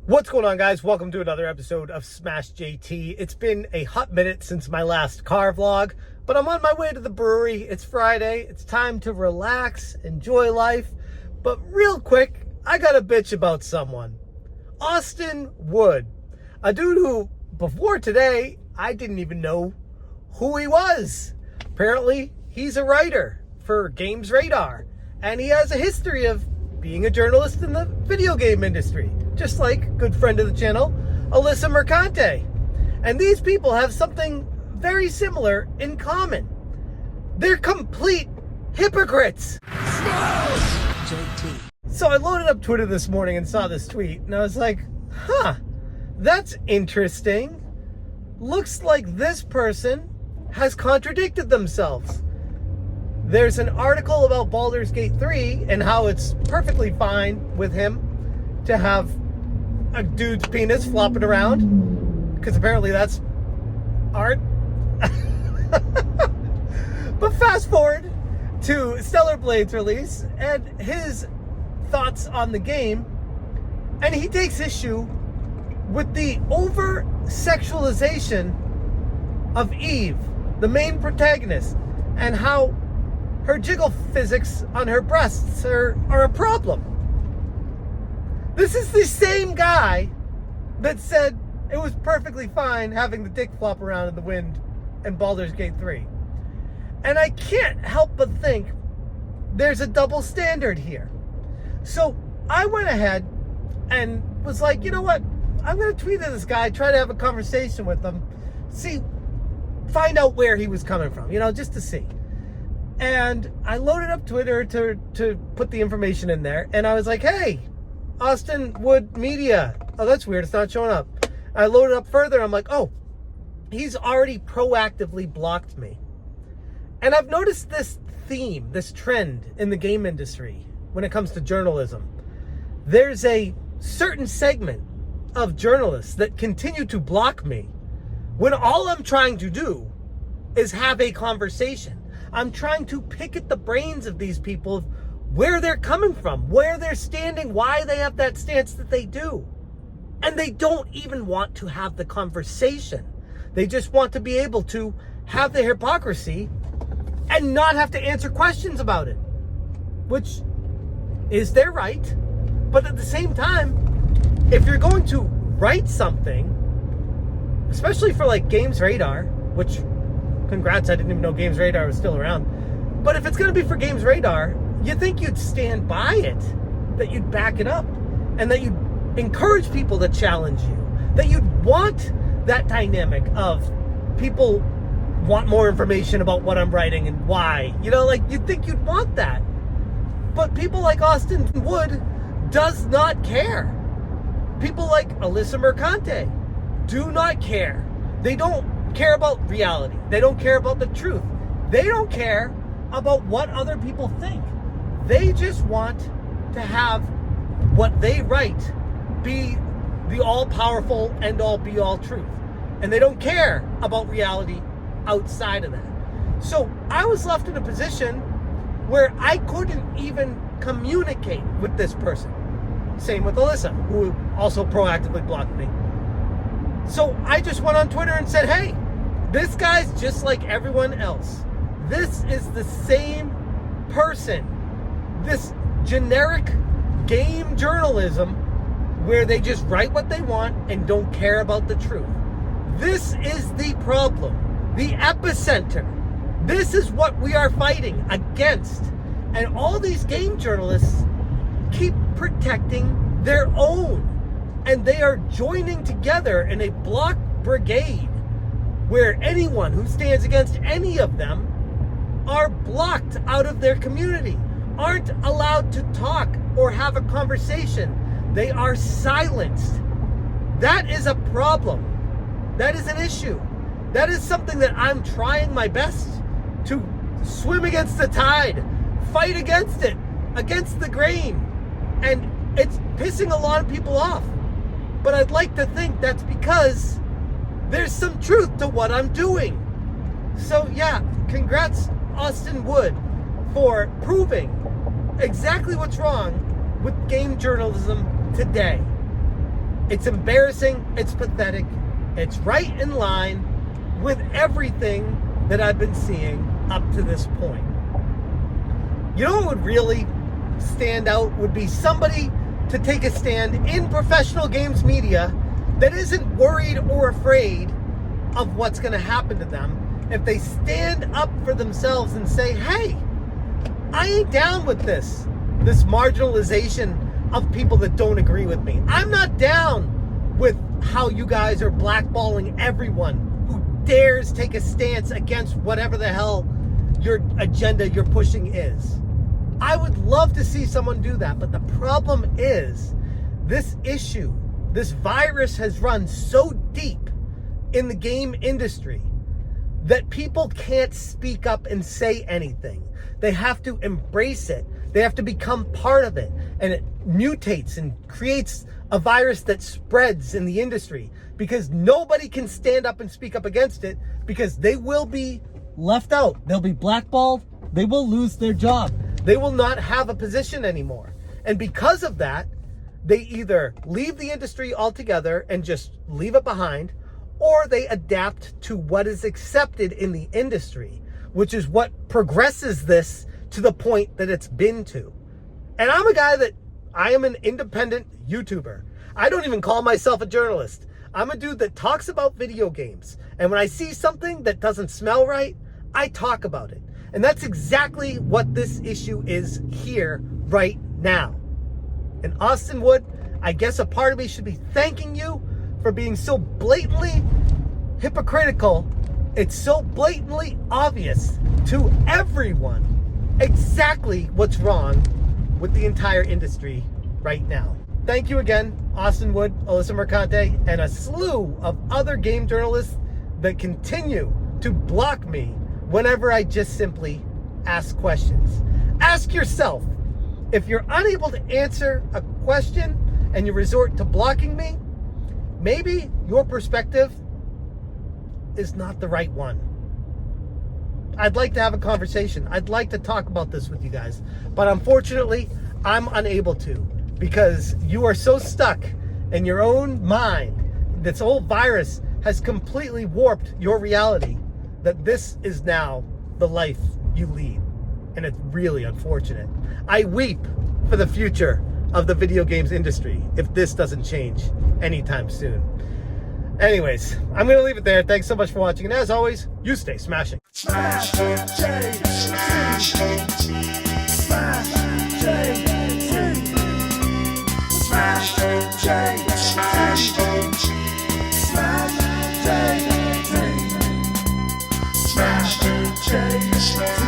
What's going on, guys? Welcome to another episode of Smash JT. It's been a hot minute since my last car vlog, but I'm on my way to the brewery. It's Friday. It's time to relax, enjoy life. But real quick, I got a bitch about someone. Austin Wood, a dude who, before today, I didn't even know who he was. Apparently, he's a writer for Games Radar, and he has a history of being a journalist in the video game industry, just like good friend of the channel, Alyssa Mercante. And these people have something very similar in common. They're complete hypocrites. Smash JT. So I loaded up Twitter this morning and saw this tweet, and I was like, that's interesting. Looks like this person has contradicted themselves. There's an article about Baldur's Gate 3 and how it's perfectly fine with him to have a dude's penis flopping around, because apparently that's art. But fast forward to Stellar Blade's release and his thoughts on the game, and he takes issue with the over sexualization of Eve, the main protagonist, and how her jiggle physics on her breasts are a problem. This is the same guy that said it was perfectly fine having the dick flop around in the wind in Baldur's Gate 3. And I can't help but think there's a double standard here. So I went ahead and was like, you know what? I'm going to tweet at this guy, try to have a conversation with him, find out where he was coming from, just to see. And I loaded up Twitter to put the information in there, and I was like, hey, Austin Wood Media. Oh, that's weird. It's not showing up. I loaded up further. I'm like, oh, he's already proactively blocked me. And I've noticed this theme, this trend in the game industry when it comes to journalism. There's a certain segment of journalists that continue to block me when all I'm trying to do is have a conversation. I'm trying to pick at the brains of these people, of where they're coming from, where they're standing, why they have that stance that they do. And they don't even want to have the conversation. They just want to be able to have the hypocrisy and not have to answer questions about it, which is their right. But at the same time, if you're going to write something, especially for like Games Radar, which, congrats, I didn't even know Games Radar was still around. But if it's going to be for Games Radar, you think you'd stand by it, that you'd back it up, and that you'd encourage people to challenge you, that you'd want that dynamic of people want more information about what I'm writing and why. You'd think you'd want that. But people like Austin Wood does not care. People like Alyssa Mercante do not care. They don't care about reality. They don't care about the truth. They don't care about what other people think. They just want to have what they write be the all-powerful, end-all, be-all truth. And they don't care about reality outside of that. So I was left in a position where I couldn't even communicate with this person. Same with Alyssa, who also proactively blocked me. So I just went on Twitter and said, hey, this guy's just like everyone else. This is the same person. This generic game journalism where they just write what they want and don't care about the truth. This is the problem, the epicenter. This is what we are fighting against. And all these game journalists keep protecting their own. And they are joining together in a block brigade where anyone who stands against any of them are blocked out of their community, aren't allowed to talk or have a conversation. They are silenced. That is a problem. That is an issue. That is something that I'm trying my best to swim against the tide, fight against it, against the grain. And it's pissing a lot of people off. But I'd like to think that's because there's some truth to what I'm doing. So yeah, congrats Austin Wood for proving exactly what's wrong with game journalism today. It's embarrassing. It's pathetic. It's right in line with everything that I've been seeing up to this point. You know what would really stand out would be somebody to take a stand in professional games media that isn't worried or afraid of what's going to happen to them if they stand up for themselves and say, hey, I ain't down with this marginalization of people that don't agree with me. I'm not down with how you guys are blackballing everyone who dares take a stance against whatever the hell your agenda you're pushing is. I would love to see someone do that, but the problem is this issue, this virus has run so deep in the game industry that people can't speak up and say anything. They have to embrace it. They have to become part of it. And it mutates and creates a virus that spreads in the industry because nobody can stand up and speak up against it because they will be left out. They'll be blackballed. They will lose their job. They will not have a position anymore. And because of that, they either leave the industry altogether and just leave it behind, or they adapt to what is accepted in the industry, which is what progresses this to the point that it's been to. And I'm a guy that I am an independent YouTuber. I don't even call myself a journalist. I'm a dude that talks about video games. And when I see something that doesn't smell right, I talk about it. And that's exactly what this issue is here right now. And Austin Wood, I guess a part of me should be thanking you for being so blatantly hypocritical. It's so blatantly obvious to everyone exactly what's wrong with the entire industry right now. Thank you again, Austin Wood, Alyssa Mercante, and a slew of other game journalists that continue to block me whenever I just simply ask questions. Ask yourself, if you're unable to answer a question and you resort to blocking me, maybe your perspective is not the right one. I'd like to have a conversation. I'd like to talk about this with you guys, but unfortunately, I'm unable to because you are so stuck in your own mind. This old virus has completely warped your reality that this is now the life you lead. And it's really unfortunate. I weep for the future of the video games industry if this doesn't change anytime soon. Anyways, I'm going to leave it there. Thanks so much for watching. And as always, you stay smashing. Smash JC. Smash JC. Smash JC. Smash JC. Smash JC.